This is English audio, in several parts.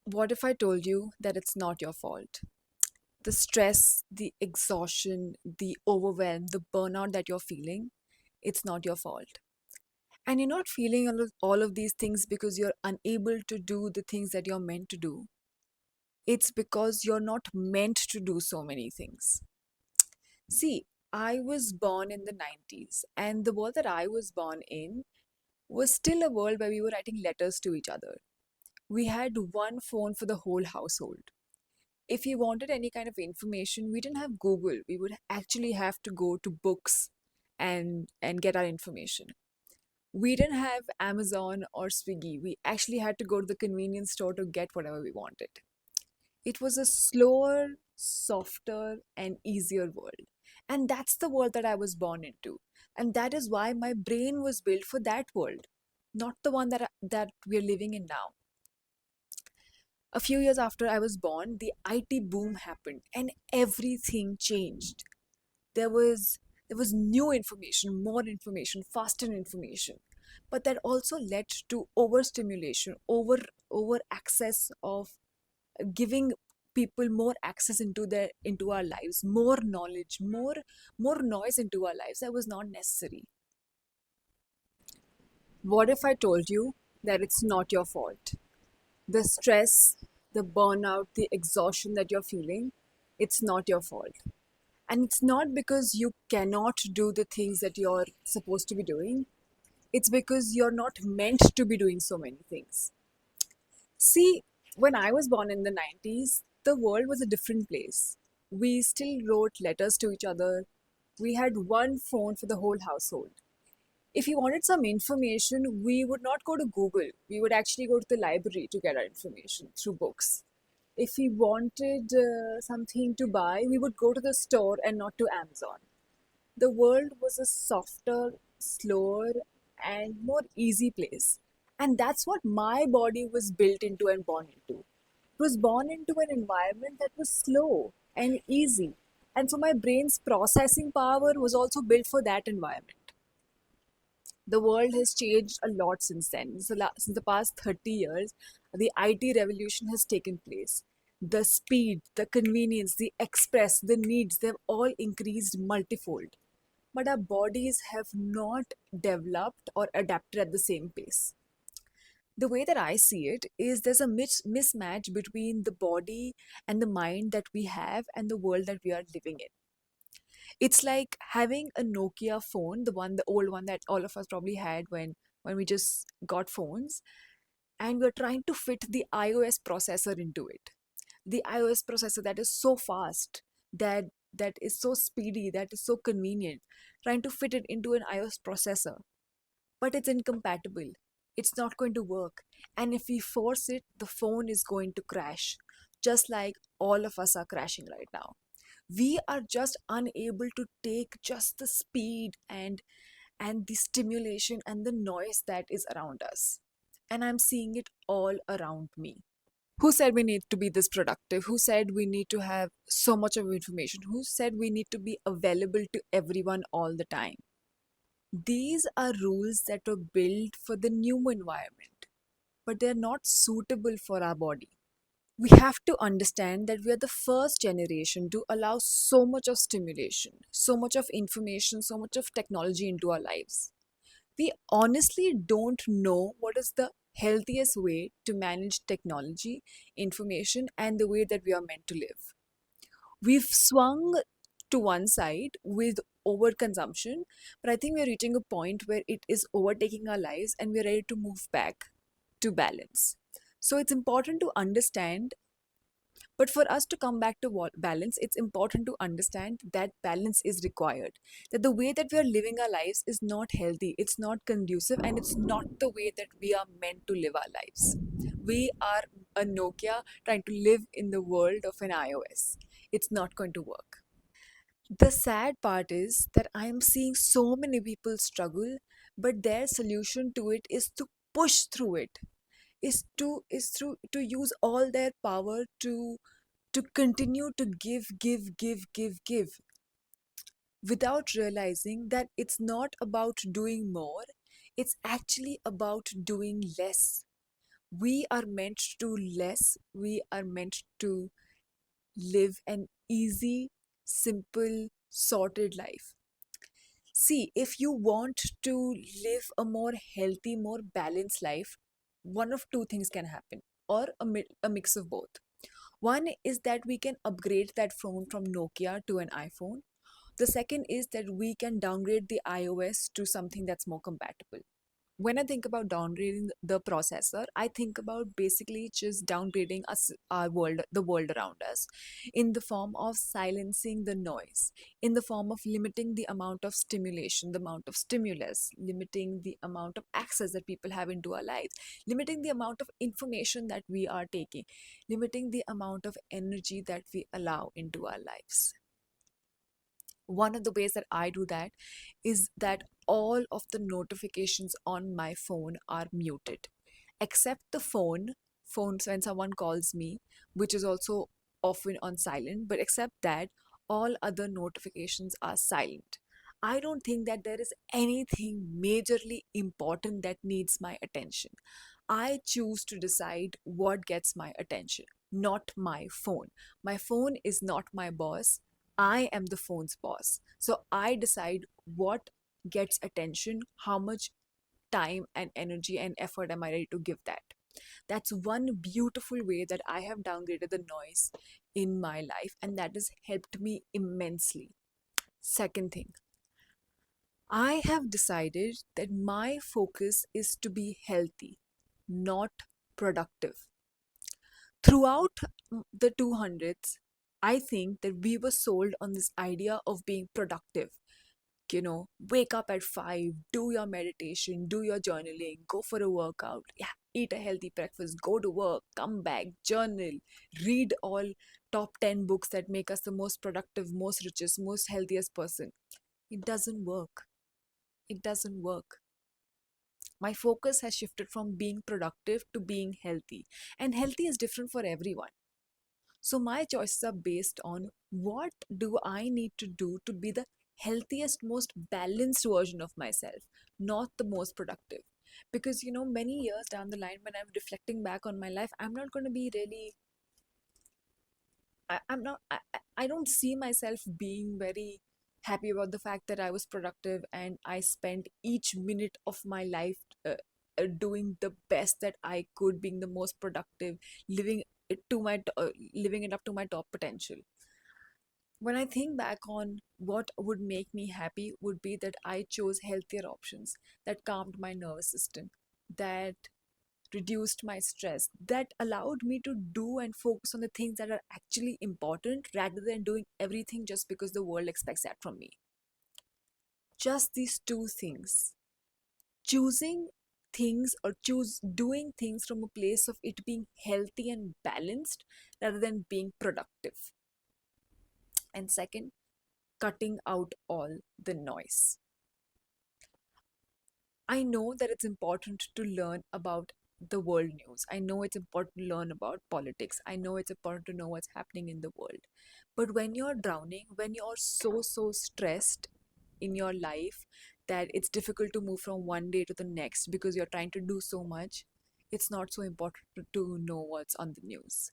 What if I told you that it's not your fault? The stress, the exhaustion, the overwhelm, the burnout that you're feeling, it's not your fault. And you're not feeling all of these things because you're unable to do the things that you're meant to do. It's because you're not meant to do so many things. See, I was born in the 90s, and the world that I was born in was still a world where we were writing letters to each other. We had one phone for the whole household. If you wanted any kind of information, we didn't have Google. We would actually have to go to books and get our information. We didn't have Amazon or Swiggy. We actually had to go to the convenience store to get whatever we wanted. It was a slower, softer, and easier world. And that's the world that I was born into. And that is why my brain was built for that world, not the one that we're living in now. A few years after I was born, the IT boom happened and everything changed. There was there was new information, more information, faster information. But that also led to overstimulation, over access of giving people more access into our lives, more knowledge, more noise into our lives that was not necessary. What if I told you that it's not your fault? The stress, the burnout, the exhaustion that you're feeling, it's not your fault. And it's not because you cannot do the things that you're supposed to be doing, it's because you're not meant to be doing so many things. See, when I was born in the 90s, the world was a different place. We still wrote letters to each other. We had one phone for the whole household. If we wanted some information, we would not go to Google. We would actually go to the library to get our information through books. If we wanted something to buy, we would go to the store and not to Amazon. The world was a softer, slower, and more easy place. And that's what my body was built into and born into. It was born into an environment that was slow and easy. And so my brain's processing power was also built for that environment. The world has changed a lot since then. Since the past 30 years, the IT revolution has taken place. The speed, the convenience, the express, the needs, they've all increased multifold. But our bodies have not developed or adapted at the same pace. The way that I see it is there's a mismatch between the body and the mind that we have and the world that we are living in. It's like having a Nokia phone, the old one that all of us probably had when we just got phones, and we're trying to fit the iOS processor into it. The iOS processor that is so fast, that that is so speedy, that is so convenient, trying to fit it into an iOS processor, but it's incompatible. It's not going to work. And if we force it, the phone is going to crash, just like all of us are crashing right now. We are just unable to take just the speed and the stimulation and the noise that is around us. And I'm seeing it all around me. Who said we need to be this productive? Who said we need to have so much of information? Who said we need to be available to everyone all the time? These are rules that were built for the new environment, but they're not suitable for our body. We have to understand that we are the first generation to allow so much of stimulation, so much of information, so much of technology into our lives. We honestly don't know what is the healthiest way to manage technology, information, and the way that we are meant to live. We've swung to one side with overconsumption, but I think we're reaching a point where it is overtaking our lives and we're ready to move back to balance. So it's important to understand, but for us to come back to balance, it's important to understand that balance is required. That the way that we are living our lives is not healthy, it's not conducive, and it's not the way that we are meant to live our lives. We are a Nokia trying to live in the world of an iOS. It's not going to work. The sad part is that I am seeing so many people struggle, but their solution to it is to push through it, is to use all their power to continue to give without realizing that it's not about doing more, it's actually about doing less. We are meant to less, we are meant to live an easy, simple, sorted life. See, if you want to live a more healthy, more balanced life, one of two things can happen, or a mix of both. One is that we can upgrade that phone from Nokia to an iPhone. The second is that we can downgrade the iOS to something that's more compatible. When I think about downgrading the processor, I think about basically just downgrading us, our world, the world around us, in the form of silencing the noise, in the form of limiting the amount of stimulation, the amount of stimulus, limiting the amount of access that people have into our lives, limiting the amount of information that we are taking, limiting the amount of energy that we allow into our lives. One of the ways that I do that is that all of the notifications on my phone are muted, except the phones when someone calls me, which is also often on silent, but except that, all other notifications are silent. I don't think that there is anything majorly important that needs my attention. I choose to decide what gets my attention, not my phone. My phone is not my boss. I am the phone's boss. So I decide what gets attention, how much time and energy and effort am I ready to give that. That's one beautiful way that I have downgraded the noise in my life, and that has helped me immensely. Second thing, I have decided that my focus is to be healthy, not productive. Throughout the 200s, I think that we were sold on this idea of being productive. Wake up at 5, do your meditation, do your journaling, go for a workout, yeah, eat a healthy breakfast, go to work, come back, journal, read all top 10 books that make us the most productive, most richest, most healthiest person. It doesn't work. It doesn't work. My focus has shifted from being productive to being healthy. And healthy is different for everyone. So my choices are based on what do I need to do to be the healthiest, most balanced version of myself, not the most productive. Because, many years down the line, when I'm reflecting back on my life, I'm not going to be really, I'm not, I don't see myself being very happy about the fact that I was productive and I spent each minute of my life doing the best that I could, being the most productive, living living it up to my top potential. When I think back on what would make me happy, would be that I chose healthier options that calmed my nervous system, that reduced my stress, that allowed me to do and focus on the things that are actually important rather than doing everything just because the world expects that from me. Just these two things. Choosing things, or choose doing things from a place of it being healthy and balanced rather than being productive. And second, cutting out all the noise. I know that it's important to learn about the world news. I know it's important to learn about politics. I know it's important to know what's happening in the world. But when you're drowning, when you're so stressed in your life that it's difficult to move from one day to the next because you're trying to do so much, it's not so important to know what's on the news.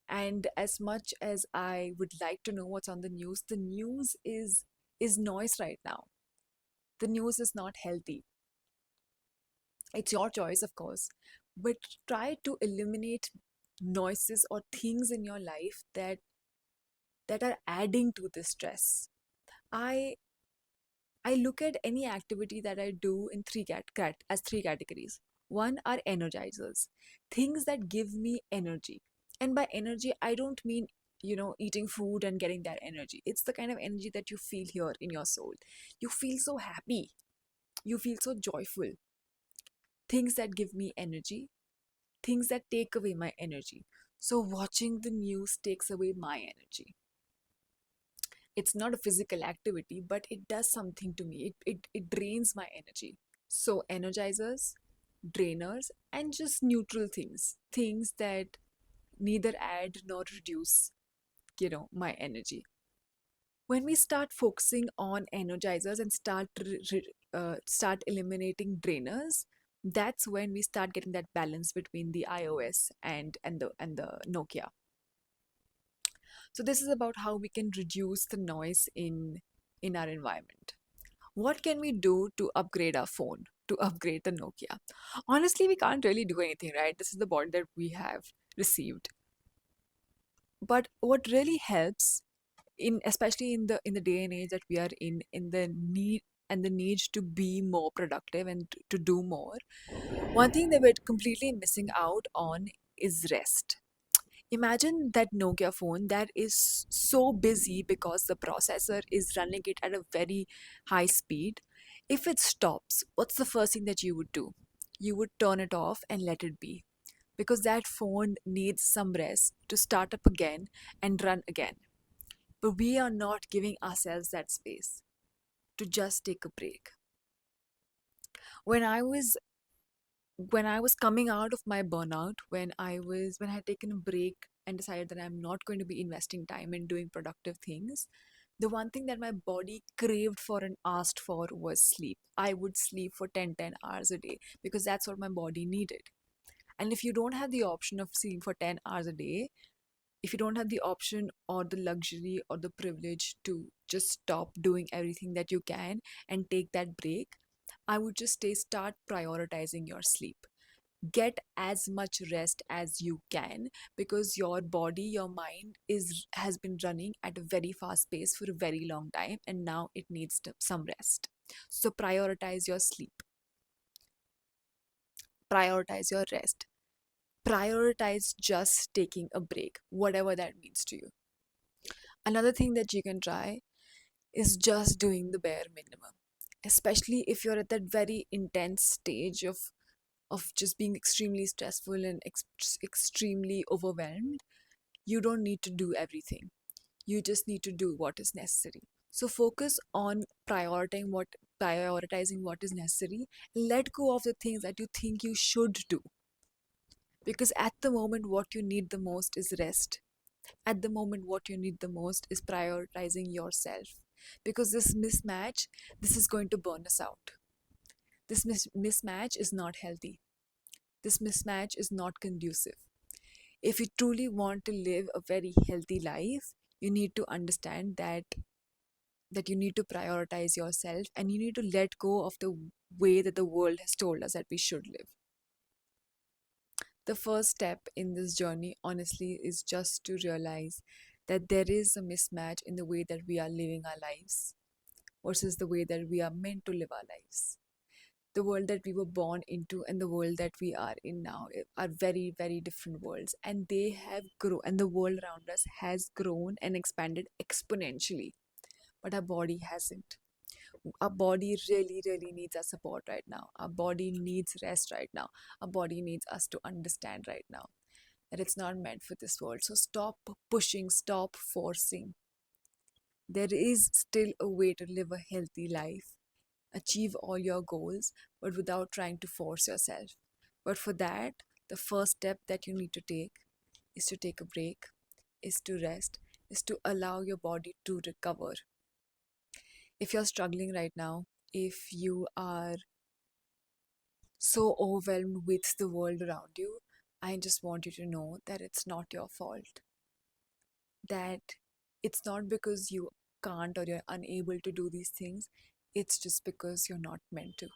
And as much as I would like to know what's on the news is noise right now. The news is not healthy. It's your choice, of course, but try to eliminate noises or things in your life that are adding to the stress. I i look at any activity that I do in as three categories. One are energizers, things that give me energy. And by energy, I don't mean eating food and getting that energy. It's the kind of energy that you feel here in your soul. You feel so happy, you feel so joyful. Things that give me energy, things that take away my energy. So watching the news takes away my energy. It's not a physical activity, but it does something to me. It drains my energy. So energizers, drainers, and just neutral things. Things that neither add nor reduce, my energy. When we start focusing on energizers and start eliminating drainers, That's when we start getting that balance between the iOS and the Nokia. So this is about how we can reduce the noise in our environment. What can we do to upgrade our phone, to upgrade the Nokia? Honestly, we can't really do anything, right? This is the body that we have received. But what really helps in, especially in the day and age that we are in the need to be more productive and to do more, one thing that we're completely missing out on is rest. Imagine that Nokia phone that is so busy because the processor is running it at a very high speed. If it stops, what's the first thing that you would do? You would turn it off and let it be, because that phone needs some rest to start up again and run again. But we are not giving ourselves that space to just take a break. When I was when I was coming out of my burnout, when I had taken a break and decided that I'm not going to be investing time in doing productive things, the one thing that my body craved for and asked for was sleep. I would sleep for 10 hours a day because that's what my body needed. And if you don't have the option of sleeping for 10 hours a day, if you don't have the option or the luxury or the privilege to just stop doing everything that you can and take that break, I would just start prioritizing your sleep. Get as much rest as you can, because your body, your mind has been running at a very fast pace for a very long time, and now it needs some rest. So prioritize your sleep, prioritize your rest, prioritize just taking a break, whatever that means to you. Another thing that you can try is just doing the bare minimum, especially if you're at that very intense stage of just being extremely stressful and extremely overwhelmed. You don't need to do everything. You just need to do what is necessary. So focus on prioritizing what is necessary. Let go of the things that you think you should do. Because at the moment, what you need the most is rest. At the moment, what you need the most is prioritizing yourself. Because this is going to burn us out. This mismatch is not healthy. This mismatch is not conducive. If you truly want to live a very healthy life, you need to understand that you need to prioritize yourself, and you need to let go of the way that the world has told us that we should live. The first step in this journey, honestly, is just to realize that there is a mismatch in the way that we are living our lives versus the way that we are meant to live our lives. The world that we were born into and the world that we are in now are very, very different worlds, and they have grown, and the world around us has grown and expanded exponentially, but our body hasn't. Our body really, really needs our support right now. Our body needs rest right now. Our body needs us to understand right now that it's not meant for this world. So stop pushing, stop forcing. There is still a way to live a healthy life, achieve all your goals, but without trying to force yourself. But for that, the first step that you need to take is to take a break, is to rest, is to allow your body to recover. If you're struggling right now, if you are so overwhelmed with the world around you, I just want you to know that it's not your fault. That it's not because you can't or you're unable to do these things, it's just because you're not meant to.